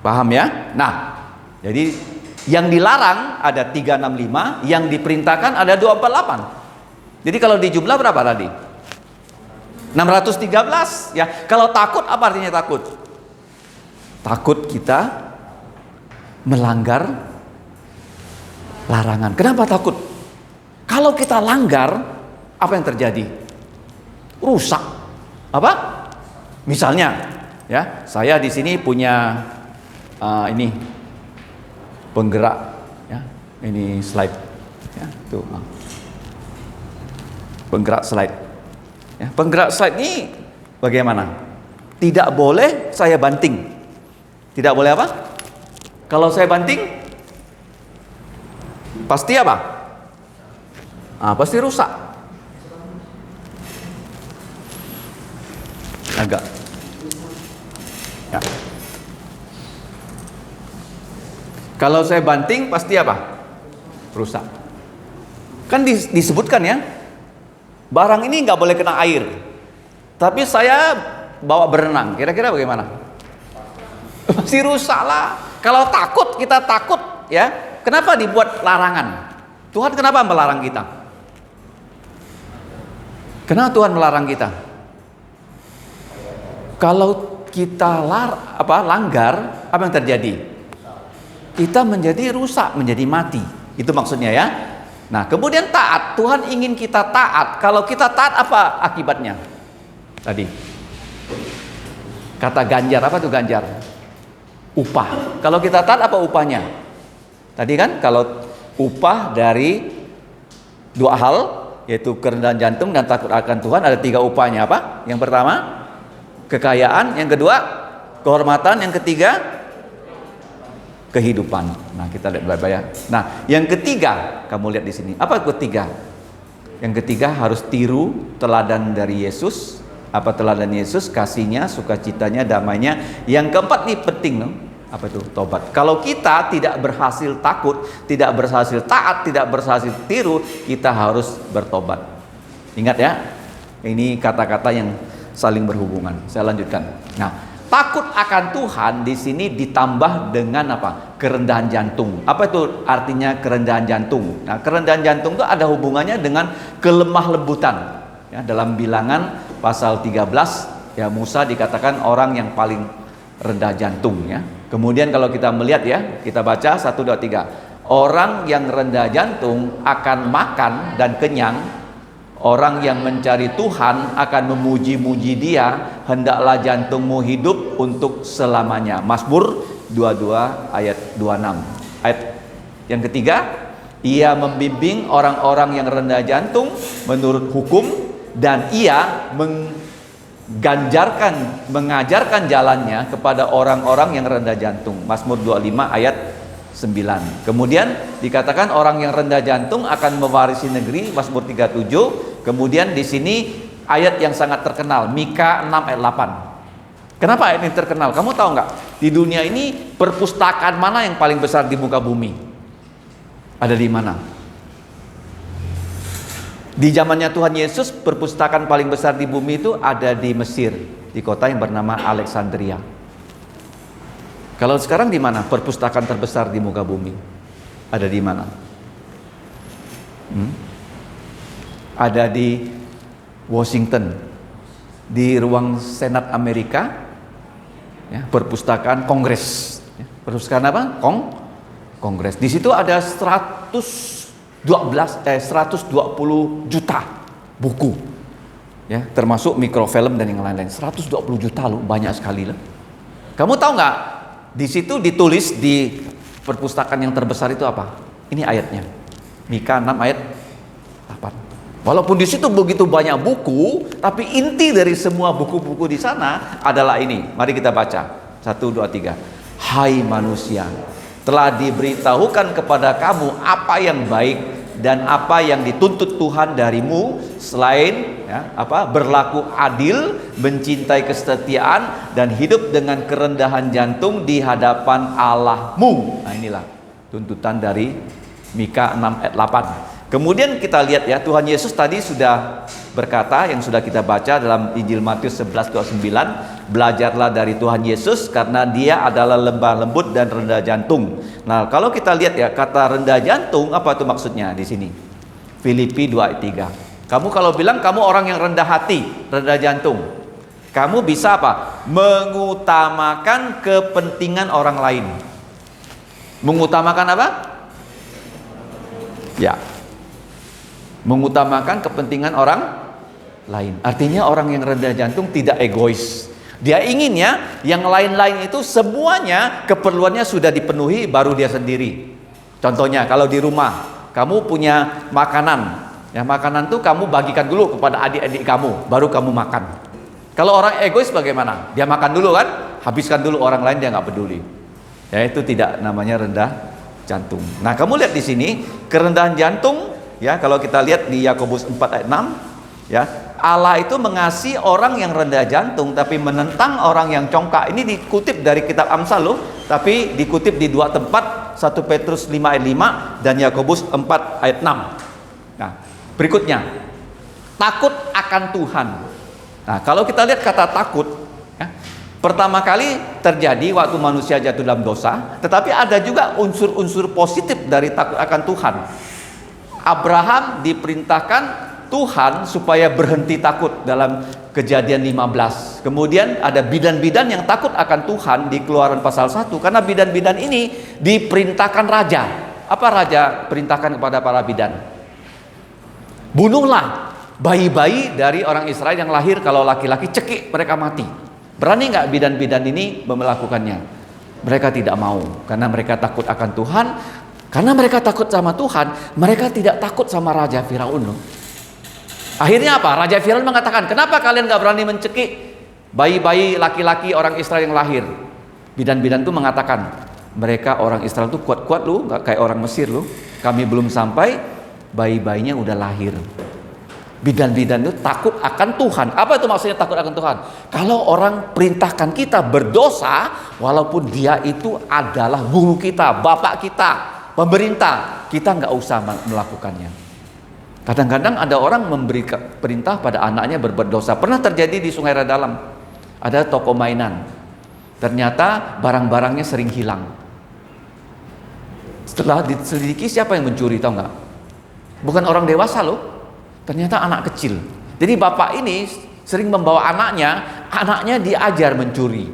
Paham ya? Nah, jadi yang dilarang ada 365, yang diperintahkan ada 248. Jadi kalau dijumlah berapa tadi? 613 ya. Kalau takut, apa artinya takut? Takut kita melanggar larangan. Kenapa takut? Kalau kita langgar, apa yang terjadi? Rusak. Apa? Misalnya ya, saya di sini punya ini penggerak ya, ini slide ya, tuh penggerak slide ya. Penggerak slide ini bagaimana? Tidak boleh saya banting. Tidak boleh apa? Kalau saya banting pasti apa? Pasti rusak. Agak ya. Kalau saya banting pasti apa? Rusak. Kan disebutkan ya, barang ini nggak boleh kena air. Tapi saya bawa berenang, kira-kira bagaimana? Pasti rusak lah. Kalau takut, kita takut ya. Kenapa dibuat larangan? Tuhan kenapa melarang kita? Kenapa Tuhan melarang kita? Kalau kita langgar, apa yang terjadi? Kita menjadi rusak, menjadi mati. Itu maksudnya ya. Nah, kemudian taat. Tuhan ingin kita taat. Kalau kita taat, apa akibatnya? Tadi kata ganjar, apa tuh ganjar? Upah. Kalau kita taat, apa upahnya? Tadi kan kalau upah dari 2 hal, yaitu kerendahan jantung dan takut akan Tuhan, ada 3 upahnya. Apa? Yang pertama, kekayaan. Yang kedua, kehormatan. Yang ketiga, kehidupan. Nah, kita lihat baik-baik ya. Nah, yang ketiga, kamu lihat di sini. Apa ketiga? Yang ketiga harus tiru teladan dari Yesus. Apa teladan Yesus? Kasihnya, sukacitanya, damainya. Yang keempat nih penting loh. Apa itu? Tobat. Kalau kita tidak berhasil takut, tidak berhasil taat, tidak berhasil tiru, kita harus bertobat. Ingat ya, ini kata-kata yang saling berhubungan. Saya lanjutkan. Nah, takut akan Tuhan di sini ditambah dengan apa? Kerendahan jantung. Apa itu artinya kerendahan jantung? Nah, kerendahan jantung itu ada hubungannya dengan kelemah lembutan. Ya, dalam Bilangan pasal 13, ya Musa dikatakan orang yang paling rendah jantung. Ya. Kemudian kalau kita melihat ya, kita baca 1, 2, 3. Orang yang rendah jantung akan makan dan kenyang. Orang yang mencari Tuhan akan memuji-muji Dia. Hendaklah jantungmu hidup untuk selamanya. Mazmur 22 ayat 26. Ayat yang ketiga, Ia membimbing orang-orang yang rendah jantung menurut hukum, dan Ia mengajarkan jalannya kepada orang-orang yang rendah jantung. Mazmur 25 ayat 9. Kemudian dikatakan orang yang rendah jantung akan mewarisi negeri. Mazmur 37. Kemudian di sini ayat yang sangat terkenal, Mika 6 ayat 8. Kenapa ayat ini terkenal? Kamu tahu nggak? Di dunia ini perpustakaan mana yang paling besar di muka bumi? Ada di mana? Di zamannya Tuhan Yesus, perpustakaan paling besar di bumi itu ada di Mesir, di kota yang bernama Alexandria. Kalau sekarang di mana perpustakaan terbesar di muka bumi? Ada di mana? Ada di Washington, di ruang Senat Amerika. Ya, perpustakaan Kongres. Ya, perpustakaan apa? Kongres. Di situ ada 120 juta buku. Ya, termasuk mikrofilm dan yang lain-lain. 120 juta loh, banyak sekali loh. Kamu tahu nggak? Di situ ditulis di perpustakaan yang terbesar itu apa? Ini ayatnya. Mika 6 ayat 8. Walaupun di situ begitu banyak buku, tapi inti dari semua buku-buku di sana adalah ini. Mari kita baca. 1, 2, 3. Hai manusia, telah diberitahukan kepada kamu apa yang baik dan apa yang dituntut Tuhan darimu, selain berlaku adil, mencintai kesetiaan, dan hidup dengan kerendahan jantung di hadapan Allahmu. Nah, inilah tuntutan dari Mika 6 ayat 8. Kemudian kita lihat ya, Tuhan Yesus tadi sudah berkata, yang sudah kita baca dalam Injil Matius 11:29, belajarlah dari Tuhan Yesus karena Dia adalah lemah lembut dan rendah jantung. Nah, kalau kita lihat ya, kata rendah jantung, apa itu maksudnya di sini? Filipi 2 ayat 3. Kamu kalau bilang kamu orang yang rendah hati, rendah jantung, kamu bisa apa? Mengutamakan kepentingan orang lain. Mengutamakan apa? Ya, mengutamakan kepentingan orang lain. Artinya orang yang rendah jantung tidak egois. Dia inginnya yang lain-lain itu semuanya keperluannya sudah dipenuhi baru dia sendiri. Contohnya kalau di rumah kamu punya makanan, ya makanan tuh kamu bagikan dulu kepada adik-adik kamu, baru kamu makan. Kalau orang egois bagaimana? Dia makan dulu kan, habiskan dulu, orang lain dia nggak peduli. Ya, itu tidak namanya rendah jantung. Nah, kamu lihat di sini kerendahan jantung. Ya, kalau kita lihat di Yakobus 4 ayat 6, ya, Allah itu mengasihi orang yang rendah jantung tapi menentang orang yang congkak. Ini dikutip dari kitab Amsal loh, tapi dikutip di dua tempat, 1 Petrus 5 ayat 5 dan Yakobus 4 ayat 6. Nah, berikutnya, takut akan Tuhan. Nah, kalau kita lihat kata takut, ya, pertama kali terjadi waktu manusia jatuh dalam dosa, tetapi ada juga unsur-unsur positif dari takut akan Tuhan. Abraham diperintahkan Tuhan supaya berhenti takut dalam Kejadian 15. Kemudian ada bidan-bidan yang takut akan Tuhan di Keluaran pasal 1, karena bidan-bidan ini diperintahkan raja. Apa raja perintahkan kepada para bidan? Bunuhlah bayi-bayi dari orang Israel yang lahir, kalau laki-laki cekik mereka mati. Berani nggak bidan-bidan ini melakukannya? Mereka tidak mau, karena mereka takut akan Tuhan. Karena mereka takut sama Tuhan, mereka tidak takut sama Raja Firaun. Akhirnya apa? Raja Firaun mengatakan, kenapa kalian gak berani mencekik bayi-bayi laki-laki orang Israel yang lahir? Bidan-bidan itu mengatakan, mereka orang Israel itu kuat-kuat lu, gak kayak orang Mesir lu. Kami belum sampai, bayi-bayinya udah lahir. Bidan-bidan itu takut akan Tuhan. Apa itu maksudnya takut akan Tuhan? Kalau orang perintahkan kita berdosa, walaupun dia itu adalah guru kita, bapak kita, pemerintah, kita nggak usah melakukannya. Kadang-kadang ada orang memberi perintah pada anaknya berbuat dosa. Pernah terjadi di Sungai Radalam. Ada toko mainan. Ternyata barang-barangnya sering hilang. Setelah diselidiki, siapa yang mencuri, tahu nggak? Bukan orang dewasa loh. Ternyata anak kecil. Jadi bapak ini sering membawa anaknya diajar mencuri.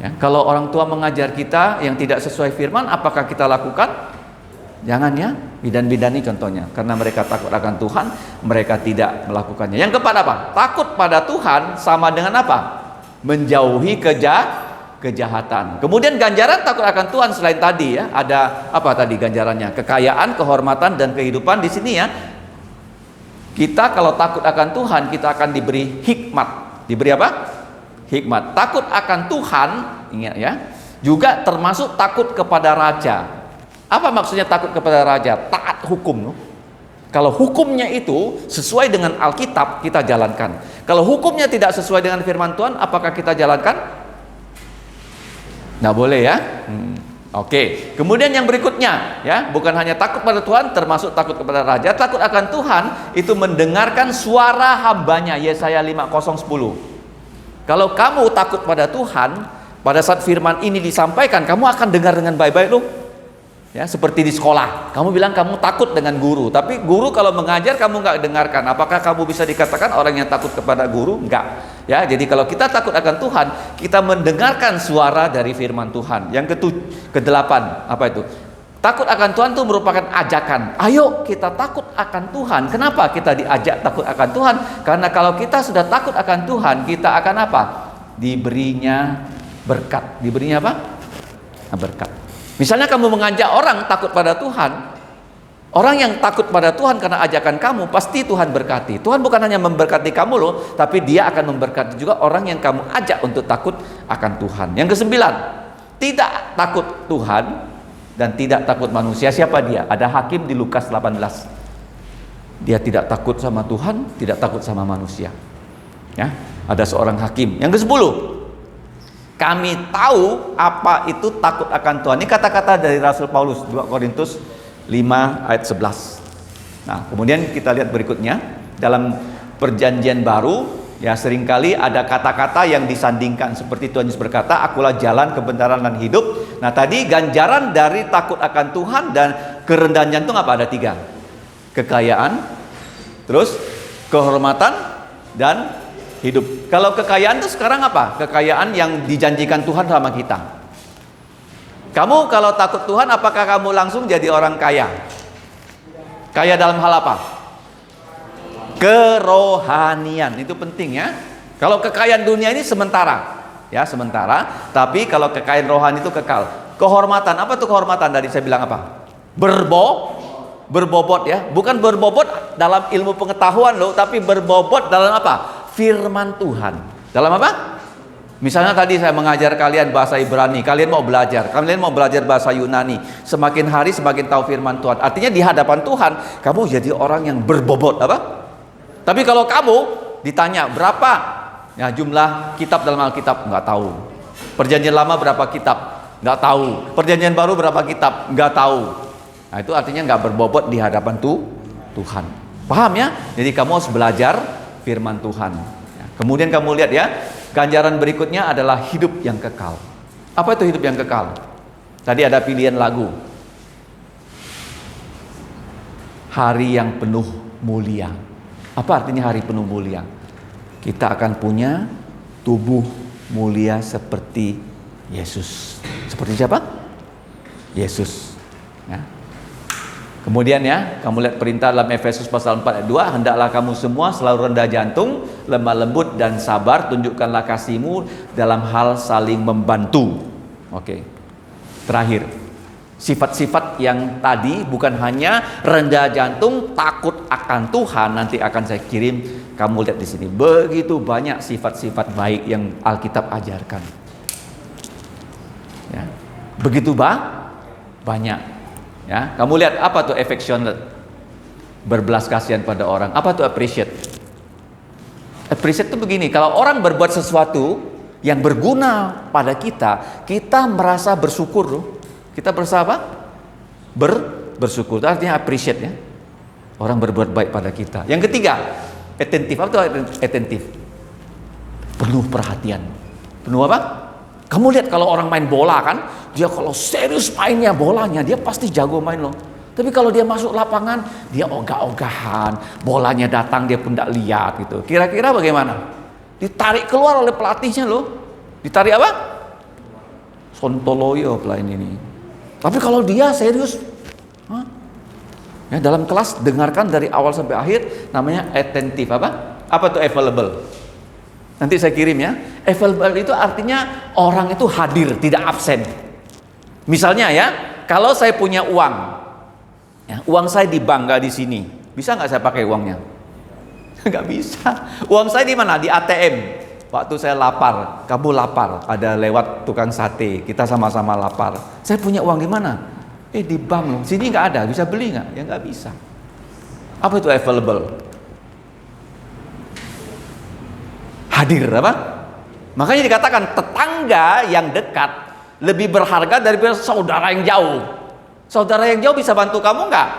Ya, kalau orang tua mengajar kita yang tidak sesuai firman, apakah kita lakukan? Jangan ya, bidan-bidan ini contohnya. Karena mereka takut akan Tuhan, mereka tidak melakukannya. Yang keempat apa? Takut pada Tuhan sama dengan apa? Menjauhi kejahatan. Kemudian ganjaran takut akan Tuhan selain tadi ya, ada apa tadi ganjarannya? Kekayaan, kehormatan, dan kehidupan. Di sini ya, kita kalau takut akan Tuhan, kita akan diberi hikmat. Diberi apa? Hikmat. Takut akan Tuhan, ingat ya, juga termasuk takut kepada raja. Apa maksudnya takut kepada raja? Taat hukum. Kalau hukumnya itu sesuai dengan Alkitab, kita jalankan. Kalau hukumnya tidak sesuai dengan firman Tuhan, apakah kita jalankan? Nggak boleh ya. Oke. Kemudian yang berikutnya ya, bukan hanya takut pada Tuhan, termasuk takut kepada raja. Takut akan Tuhan itu mendengarkan suara hambanya. Yesaya 5:10. Kalau kamu takut pada Tuhan, pada saat firman ini disampaikan, kamu akan dengar dengan baik-baik loh. Ya, seperti di sekolah, kamu bilang kamu takut dengan guru, tapi guru kalau mengajar kamu nggak dengarkan. Apakah kamu bisa dikatakan orang yang takut kepada guru? Enggak. Ya, jadi kalau kita takut akan Tuhan, kita mendengarkan suara dari firman Tuhan. Yang kedelapan, apa itu? Takut akan Tuhan itu merupakan ajakan. Ayo kita takut akan Tuhan. Kenapa kita diajak takut akan Tuhan? Karena kalau kita sudah takut akan Tuhan, kita akan apa? Diberinya berkat. Diberinya apa? Berkat. Misalnya kamu mengajak orang takut pada Tuhan, orang yang takut pada Tuhan karena ajakan kamu, pasti Tuhan berkati. Tuhan bukan hanya memberkati kamu loh, tapi Dia akan memberkati juga orang yang kamu ajak untuk takut akan Tuhan. Yang kesembilan, tidak takut Tuhan dan tidak takut manusia. Siapa dia? Ada hakim di Lukas 18. Dia tidak takut sama Tuhan, tidak takut sama manusia. Ya, ada seorang hakim. Yang ke-10, kami tahu apa itu takut akan Tuhan. Ini kata-kata dari Rasul Paulus, 2 Korintus 5 ayat 11. Nah, kemudian kita lihat berikutnya. Dalam perjanjian baru, ya seringkali ada kata-kata yang disandingkan. Seperti Tuhan Yesus berkata, akulah jalan, kebenaran, dan hidup. Nah, tadi ganjaran dari takut akan Tuhan dan kerendahan jantung apa? Ada 3. Kekayaan, terus kehormatan, dan hidup. Kalau kekayaan itu sekarang apa? Kekayaan yang dijanjikan Tuhan sama kita. Kamu kalau takut Tuhan, apakah kamu langsung jadi orang kaya? Kaya dalam hal apa? Kerohanian. Itu penting ya. Kalau kekayaan dunia ini sementara, ya sementara. Tapi kalau kekayaan rohani itu kekal. Kehormatan, apa tuh kehormatan? Tadi saya bilang apa? Berbobot ya. Bukan berbobot dalam ilmu pengetahuan loh, tapi berbobot dalam apa? Firman Tuhan. Dalam apa? Misalnya tadi saya mengajar kalian bahasa Ibrani, kalian mau belajar bahasa Yunani. Semakin hari semakin tahu firman Tuhan. Artinya di hadapan Tuhan kamu jadi orang yang berbobot apa? Tapi kalau kamu ditanya berapa ya jumlah kitab dalam Alkitab, nggak tahu. Perjanjian lama berapa kitab? Nggak tahu. Perjanjian baru berapa kitab? Nggak tahu. Nah, itu artinya nggak berbobot di hadapan Tuhan. Paham ya? Jadi kamu harus belajar firman Tuhan. Kemudian kamu lihat ya, ganjaran berikutnya adalah hidup yang kekal. Apa itu hidup yang kekal? Tadi ada pilihan lagu. Hari yang penuh mulia. Apa artinya hari penuh mulia? Kita akan punya tubuh mulia seperti Yesus. Seperti siapa? Yesus. Ya. Kemudian ya, kamu lihat perintah dalam Efesus pasal 4 ayat 2, hendaklah kamu semua selalu rendah jantung, lemah lembut dan sabar, tunjukkanlah kasihmu dalam hal saling membantu. Oke. Terakhir, sifat-sifat yang tadi bukan hanya rendah jantung, takut akan Tuhan, nanti akan saya kirim, kamu lihat di sini. Begitu banyak sifat-sifat baik yang Alkitab ajarkan. Ya. Begitu banyak. Ya, kamu lihat apa tuh affectionate? Berbelas kasihan pada orang. Apa tuh appreciate? Appreciate itu begini, kalau orang berbuat sesuatu yang berguna pada kita, kita merasa bersyukur loh. Kita merasa apa? Bersyukur. Itu artinya appreciate ya. Orang berbuat baik pada kita. Yang ketiga, attentive. Apa itu attentive? Penuh perhatian. Penuh apa? Kamu lihat kalau orang main bola kan, dia kalau serius mainnya bolanya, dia pasti jago main loh. Tapi kalau dia masuk lapangan, dia ogah-ogahan, bolanya datang dia pun tidak lihat gitu. Kira-kira bagaimana? Ditarik keluar oleh pelatihnya loh. Ditarik apa? Sontoloyo pelayan ini. Tapi kalau dia serius, ya, dalam kelas dengarkan dari awal sampai akhir, namanya attentive. Apa tuh available? Nanti saya kirim ya. Available itu artinya orang itu hadir, tidak absen. Misalnya ya, kalau saya punya uang, ya, uang saya di bank, nggak di sini, bisa nggak saya pakai uangnya? Nggak bisa. Uang saya di mana? Di ATM. Waktu saya lapar, kamu lapar, ada lewat tukang sate, kita sama-sama lapar. Saya punya uang di mana? Di bank loh. Sini nggak ada, bisa beli nggak? Ya nggak bisa. Apa itu available? Hadir apa? Makanya dikatakan tetangga yang dekat lebih berharga daripada saudara yang jauh. Saudara yang jauh bisa bantu kamu nggak?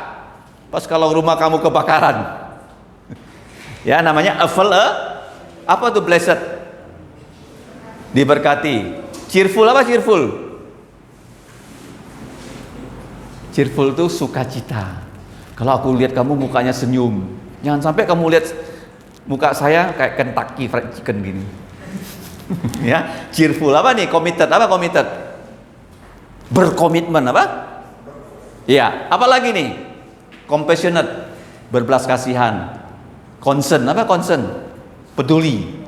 Pas kalau rumah kamu kebakaran. Ya namanya available. Apa tuh blessed? Diberkati. Cheerful apa cheerful? Cheerful itu sukacita. Kalau aku lihat kamu mukanya senyum, jangan sampai kamu lihat muka saya kayak Kentucky Fried Chicken gini. Ya, cheerful apa nih? Committed apa committed? Berkomitmen apa? Iya, apa lagi nih? Compassionate, berbelas kasihan. Concern apa concern? Peduli.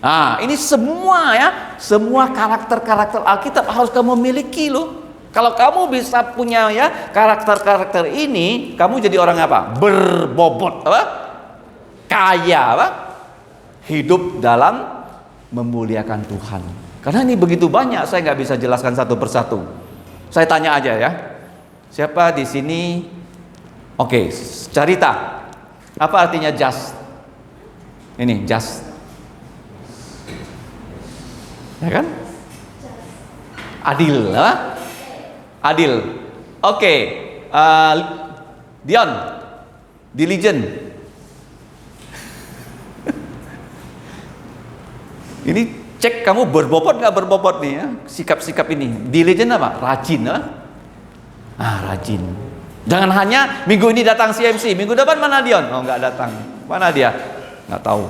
Nah, ini semua ya, semua karakter-karakter Alkitab harus kamu miliki loh. Kalau kamu bisa punya ya karakter-karakter ini, kamu jadi orang apa? Berbobot apa? Kaya apa? Hidup dalam memuliakan Tuhan. Karena ini begitu banyak, saya nggak bisa jelaskan satu persatu. Saya tanya aja ya. Siapa di sini? Oke, cerita. Apa artinya just? Ini just. Ya kan? Adil, apa? Adil. Oke. Dion, diligent. Ini cek kamu berbobot nggak berbobot nih ya? Sikap-sikap ini. Diligent apa? Rajin, apa? Rajin. Jangan hanya minggu ini datang CMC, minggu depan mana Dion? Oh nggak datang. Mana dia? Nggak tahu.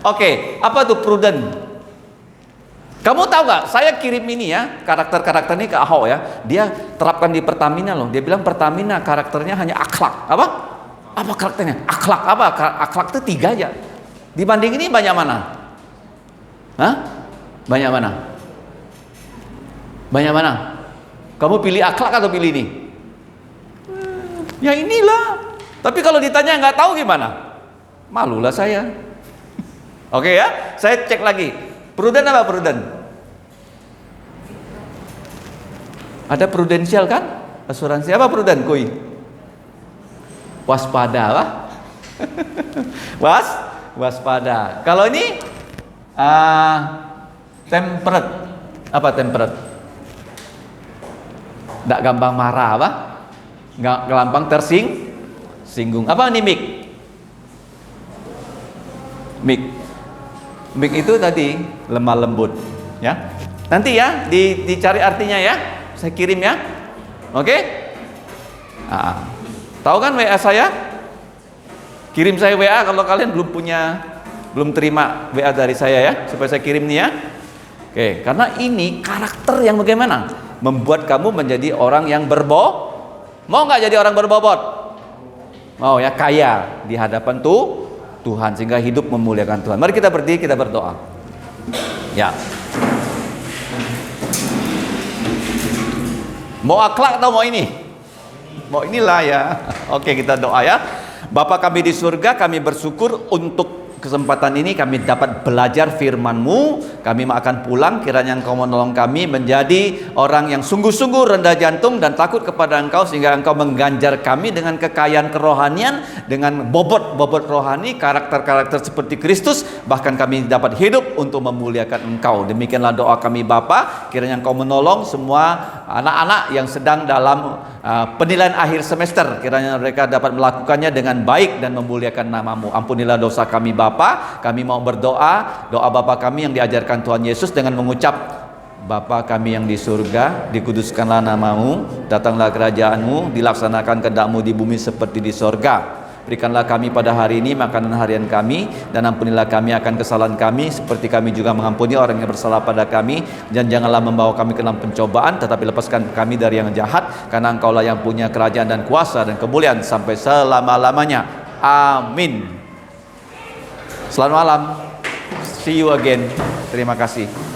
Oke, apa tuh prudent? Kamu tahu nggak? Saya kirim ini ya, karakter-karakter ini ke Ahok ya. Dia terapkan di Pertamina loh. Dia bilang Pertamina karakternya hanya akhlak. Apa? Apa karakternya? Akhlak apa? Akhlak itu 3 aja. Dibanding ini banyak mana? Hah? Banyak mana? Banyak mana? Kamu pilih akhlak atau pilih ini? Ya inilah. Tapi kalau ditanya nggak tahu gimana? Malulah saya. Oke ya, saya cek lagi. Prudent apa prudent? Ada prudensial kan? Asuransi apa prudent? Kui? Waspada apa? Waspada. Kalau ini temperate. Apa temperate? Nggak gampang marah apa? Nggak gampang tersinggung. Apa nih Mik? Mik itu tadi lemah lembut, ya. Nanti ya dicari artinya ya. Saya kirim ya. Oke? Tahu kan WA saya? Kirim saya WA kalau kalian belum terima WA dari saya ya, supaya saya kirim nih ya. Oke, karena ini karakter yang bagaimana? Membuat kamu menjadi orang yang mau nggak jadi orang berbobot? Mau ya, kaya di hadapan Tuhan sehingga hidup memuliakan Tuhan. Mari kita berdiri, kita berdoa. Ya. Mau akhlak atau mau ini? Mau inilah ya. Oke, kita doa ya. Bapa kami di surga, kami bersyukur untuk kesempatan ini kami dapat belajar firman-Mu. Kami akan pulang, kiranya Engkau menolong kami menjadi orang yang sungguh-sungguh rendah jantung dan takut kepada Engkau, sehingga Engkau mengganjar kami dengan kekayaan kerohanian, dengan bobot-bobot rohani, karakter-karakter seperti Kristus. Bahkan kami dapat hidup untuk memuliakan Engkau. Demikianlah doa kami Bapa. Kiranya Engkau menolong semua anak-anak yang sedang dalam penilaian akhir semester. Kiranya mereka dapat melakukannya dengan baik dan memuliakan nama-Mu. Ampunilah dosa kami Bapa. Kami mau berdoa, doa Bapa kami yang diajarkan Tuhan Yesus dengan mengucap, Bapa kami yang di surga, dikuduskanlah nama-Mu, datanglah kerajaan-Mu, dilaksanakan kehendak-Mu di bumi seperti di sorga. Berikanlah kami pada hari ini makanan harian kami, dan ampunilah kami akan kesalahan kami, seperti kami juga mengampuni orang yang bersalah pada kami. Dan janganlah membawa kami ke dalam pencobaan, tetapi lepaskan kami dari yang jahat, karena Engkaulah yang punya kerajaan dan kuasa dan kemuliaan sampai selama-lamanya. Amin. Selamat malam. See you again. Terima kasih.